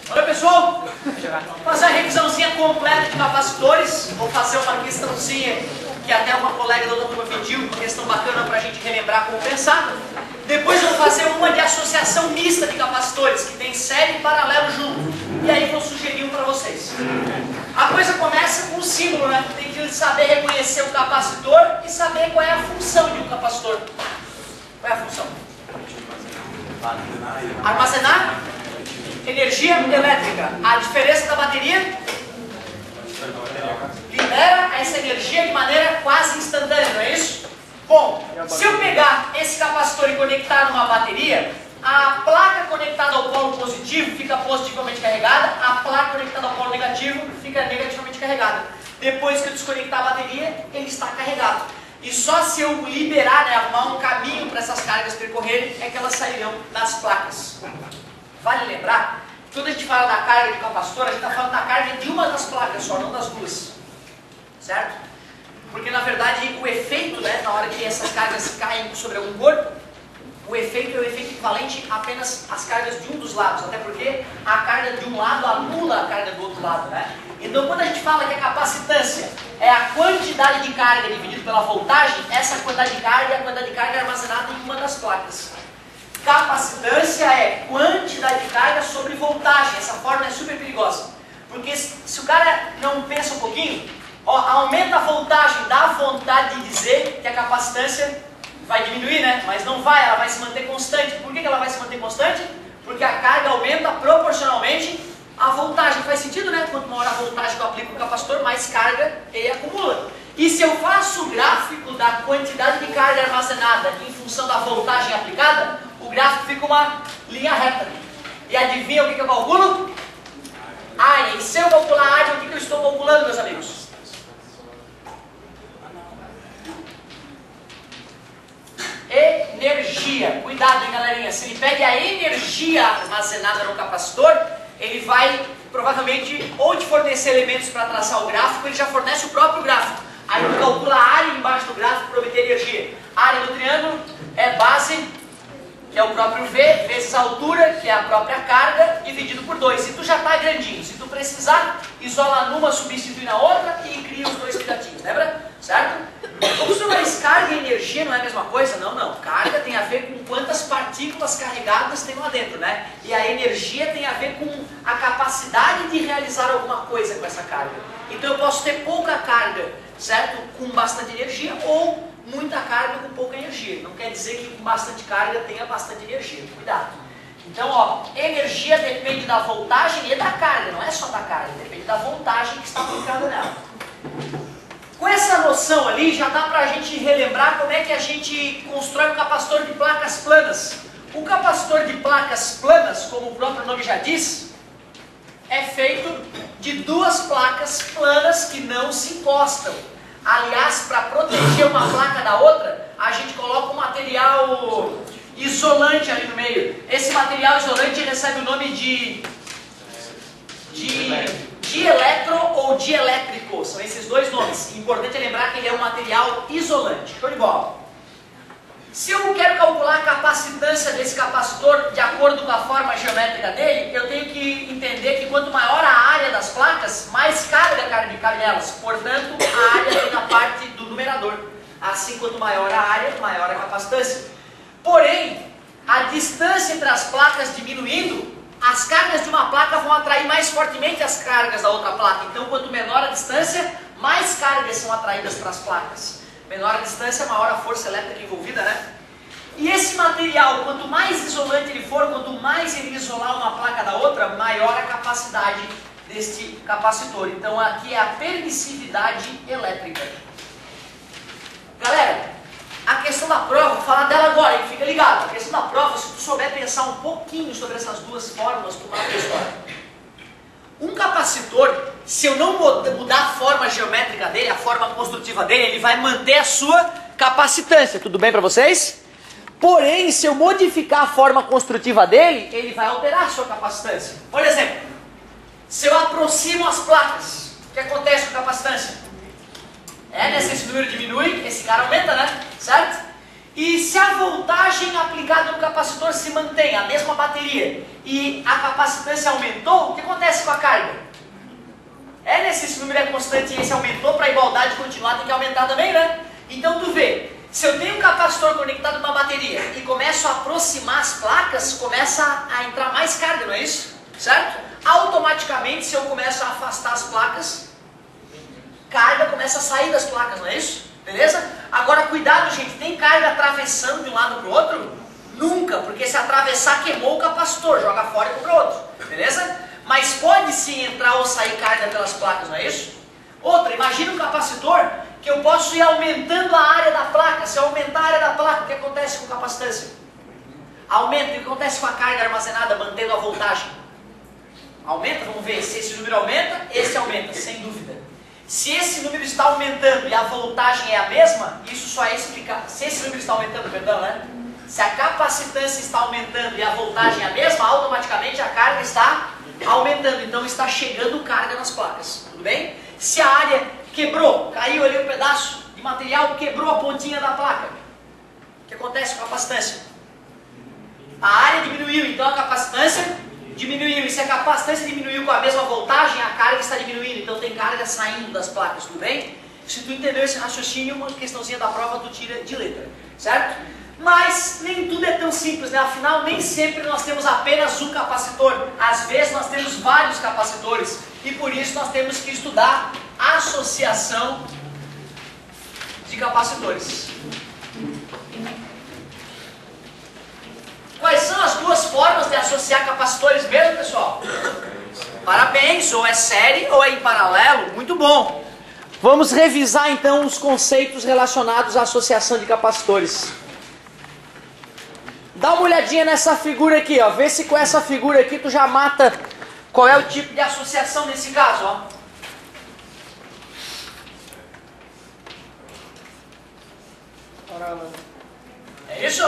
Olha pessoal, vou fazer uma revisãozinha completa de capacitores. Vou fazer uma questãozinha que até uma colega da outra turma pediu, uma questão bacana para a gente relembrar como pensar. Depois eu vou fazer uma de associação mista de capacitores, que tem série e paralelo junto. E aí vou sugerir um para vocês. A coisa começa com o símbolo, né? Tem que saber reconhecer o capacitor e saber qual é a função de um capacitor. Qual é a função? Armazenar energia elétrica. A diferença da bateria libera essa energia de maneira quase instantânea, não é isso? Bom, se eu pegar esse capacitor e conectar numa bateria, a placa conectada ao polo positivo fica positivamente carregada, a placa conectada ao polo negativo fica negativamente carregada. Depois que eu desconectar a bateria, ele está carregado. E só se eu liberar, né, arrumar um caminho para essas cargas percorrerem, é que elas sairão das placas. Vale lembrar, quando a gente fala da carga de capacitor, a gente está falando da carga de uma das placas só, não das duas. Certo? Porque na verdade o efeito, né, na hora que essas cargas caem sobre algum corpo, o efeito é o efeito equivalente a apenas às cargas de um dos lados, até porque a carga de um lado anula a carga do outro lado, né? Então quando a gente fala que a capacitância é a quantidade de carga dividida pela voltagem, essa quantidade de carga é a quantidade de carga armazenada em uma das placas. Capacitância é quantidade de carga sobre voltagem. Essa fórmula é super perigosa, porque se o cara não pensa um pouquinho, ó, aumenta a voltagem, dá vontade de dizer que a capacitância vai diminuir, né? Mas não vai, ela vai se manter constante. Por que ela vai se manter constante? Porque a carga aumenta proporcionalmente à voltagem. Faz sentido, né? Quanto maior a voltagem que eu aplico no capacitor, mais carga ele acumula. E se eu faço o gráfico da quantidade de carga armazenada em função da voltagem aplicada, o gráfico fica uma linha reta. E adivinha o que eu calculo? área. E se eu calcular a área, o que eu estou calculando, meus amigos? Energia. Cuidado, hein, galerinha. Se ele pede a energia armazenada no capacitor, ele vai provavelmente ou te fornecer elementos para traçar o gráfico, ele já fornece o próprio gráfico. Aí ele calcula a área embaixo do gráfico para obter energia. A área do triângulo é base, que é o próprio V, vezes a altura, que é a própria carga, dividido por 2. E tu já está grandinho. Se tu precisar, isola numa, substitui na outra e cria os dois pedacinhos, lembra? Certo? Mas carga e energia não é a mesma coisa? Não, não. Carga tem a ver com quantas partículas carregadas tem lá dentro, né? E a energia tem a ver com a capacidade de realizar alguma coisa com essa carga. Então eu posso ter pouca carga, certo? Com bastante energia, ou muita carga com pouca energia. Não quer dizer que com bastante carga tenha bastante energia. Cuidado. Então, ó, energia depende da voltagem e da carga. Não é só da carga, depende da voltagem que está aplicada nela. Com essa noção ali, já dá para a gente relembrar como é que a gente constrói um capacitor de placas planas. O capacitor de placas planas, como o próprio nome já diz, é feito de duas placas planas que não se encostam. Aliás, para proteger uma placa da outra, a gente coloca um material isolante ali no meio. Esse material isolante recebe o nome de dieletro ou dielétrico. São esses dois nomes. Importante é lembrar que ele é um material isolante. Show de bola. Se eu quero calcular a capacitância desse capacitor de acordo com a forma geométrica dele, eu tenho que entender que quanto maior a área das placas, mais carga cabe nelas. Portanto, a área vem na parte do numerador. Assim, quanto maior a área, maior a capacitância. Porém, a distância entre as placas diminuindo, as cargas de uma placa vão atrair mais fortemente as cargas da outra placa. Então, quanto menor a distância, mais cargas são atraídas para as placas. Menor a distância, maior a força elétrica envolvida, né? E esse material, quanto mais isolante ele for, quanto mais ele isolar uma placa da outra, maior a capacidade deste capacitor. Então, aqui é a permissividade elétrica. Galera, a questão da prova, vou falar dela agora, hein? Fica ligado. A questão da prova, se tu souber pensar um pouquinho sobre essas duas fórmulas, tu mata a história. Um capacitor, se eu não mudar a forma geométrica dele, a forma construtiva dele, ele vai manter a sua capacitância. Tudo bem para vocês? Porém, se eu modificar a forma construtiva dele, ele vai alterar a sua capacitância. Por exemplo, se eu aproximo as placas, o que acontece com a capacitância? Esse número diminui, esse cara aumenta, né? Certo? E se a voltagem aplicada no capacitor se mantém, a mesma bateria, e a capacitância aumentou, o que acontece com a carga? Se esse número é constante e esse aumentou, para a igualdade continuar tem que aumentar também, né? Então tu vê, se eu tenho um capacitor conectado numa bateria e começo a aproximar as placas, começa a entrar mais carga, não é isso? Certo? Automaticamente, se eu começo a afastar as placas, carga começa a sair das placas, não é isso? Beleza? Agora cuidado, gente, tem carga atravessando de um lado para o outro? Nunca, porque se atravessar queimou o capacitor, joga fora e compra outro, beleza? Mas pode sim entrar ou sair carga pelas placas, não é isso? Outra, imagina um capacitor que eu posso ir aumentando a área da placa. Se eu aumentar a área da placa, o que acontece com a capacitância? Aumenta. O que acontece com a carga armazenada, mantendo a voltagem? Aumenta, vamos ver, se esse número aumenta, esse aumenta, sem dúvida. Se esse número está aumentando e a voltagem é a mesma, isso só é explicado. Se esse número está aumentando, perdão, né? Se a capacitância está aumentando e a voltagem é a mesma, automaticamente a carga está aumentando. Então está chegando carga nas placas, tudo bem? Se a área quebrou, caiu ali um pedaço de material, quebrou a pontinha da placa, o que acontece com a capacitância? A área diminuiu, então a capacitância diminuiu, e se a capacitância diminuiu com a mesma voltagem, a carga está diminuindo, então tem carga saindo das placas, tudo bem? Se tu entendeu esse raciocínio, uma questãozinha da prova tu tira de letra, certo? Mas nem tudo é tão simples, né? Afinal, nem sempre nós temos apenas um capacitor, às vezes nós temos vários capacitores, e por isso nós temos que estudar a associação de capacitores. Quais são as duas formas de associar capacitores mesmo, pessoal? Parabéns, ou é série ou é em paralelo, muito bom. Vamos revisar então os conceitos relacionados à associação de capacitores. Dá uma olhadinha nessa figura aqui, ó. Vê se com essa figura aqui tu já mata qual é o tipo de associação nesse caso, ó. É isso?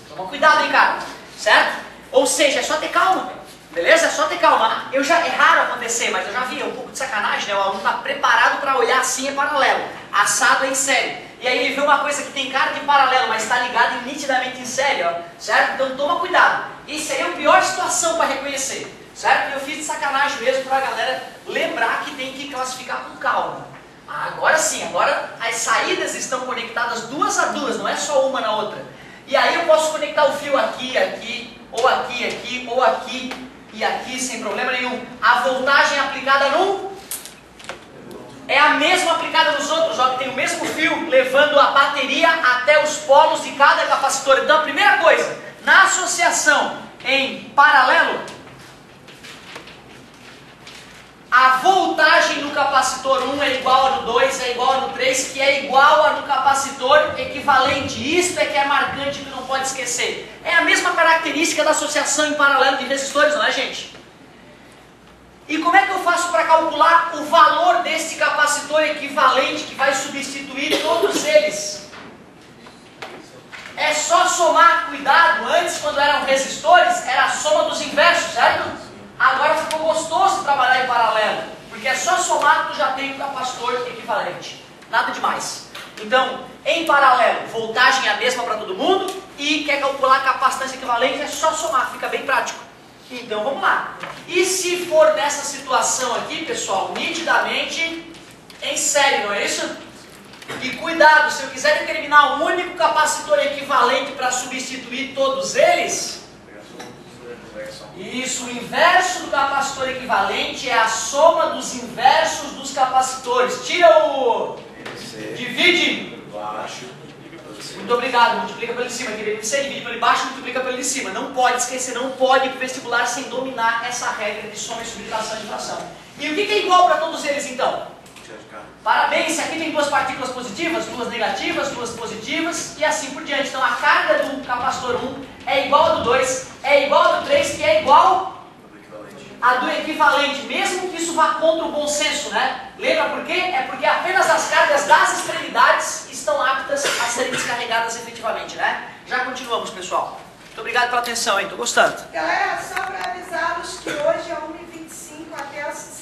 Toma cuidado, hein, cara. Certo? Ou seja, é só ter calma. Beleza? É só ter calma. É raro acontecer, mas eu já vi, é um pouco de sacanagem, né? O aluno está preparado para olhar assim em paralelo, assado em série. E aí ele vê uma coisa que tem cara de paralelo, mas está ligado nitidamente em série, ó. Certo? Então toma cuidado. Isso aí é a pior situação para reconhecer. Certo? E eu fiz de sacanagem mesmo para a galera lembrar que tem que classificar com calma. Agora sim, agora as saídas estão conectadas duas a duas, não é só uma na outra. E aí eu posso conectar o fio aqui, aqui, ou aqui, aqui, ou aqui e aqui, sem problema nenhum. A voltagem aplicada num é a mesma aplicada nos outros, ó, que tem o mesmo fio levando a bateria até os polos de cada capacitor. Então a primeira coisa, na associação em paralelo, a voltagem no capacitor 1 é igual a no 2, é igual a no 3, que é igual a no capacitor equivalente. Isto é que é marcante, que não pode esquecer. É a mesma característica da associação em paralelo de resistores, não é, gente? E como é que eu faço para calcular o valor desse capacitor equivalente que vai substituir todos eles? É só somar, cuidado, antes quando eram resistores, era a soma dos inversos, certo? Agora ficou gostoso trabalhar em paralelo, porque é só somar que tu já tem um capacitor equivalente. Nada demais. Então, em paralelo, voltagem é a mesma para todo mundo, e quer calcular capacitância equivalente, é só somar, fica bem prático. Então vamos lá. E se for nessa situação aqui, pessoal, nitidamente em série, não é isso? E cuidado, se eu quiser determinar um único capacitor equivalente para substituir todos eles, isso, o inverso do capacitor equivalente é a soma dos inversos dos capacitores. Tira o... divide. Muito obrigado, multiplica pelo de cima. Você divide pelo de baixo, multiplica pelo de cima. Não pode esquecer, não pode ir para o vestibular sem dominar essa regra de soma e subtração de fração. E o que é igual para todos eles então? Parabéns, se aqui tem duas partículas positivas, duas negativas, duas positivas e assim por diante. Então a carga do capacitor 1 é igual a do 2, é igual a do 3, que é igual a do equivalente, mesmo que isso vá contra o bom senso, né? Lembra por quê? É porque apenas as cargas das extremidades estão aptas a serem descarregadas efetivamente, né? Já continuamos, pessoal. Muito obrigado pela atenção, hein? Tô gostando. Galera, só para avisá-los que hoje é 1h25 até as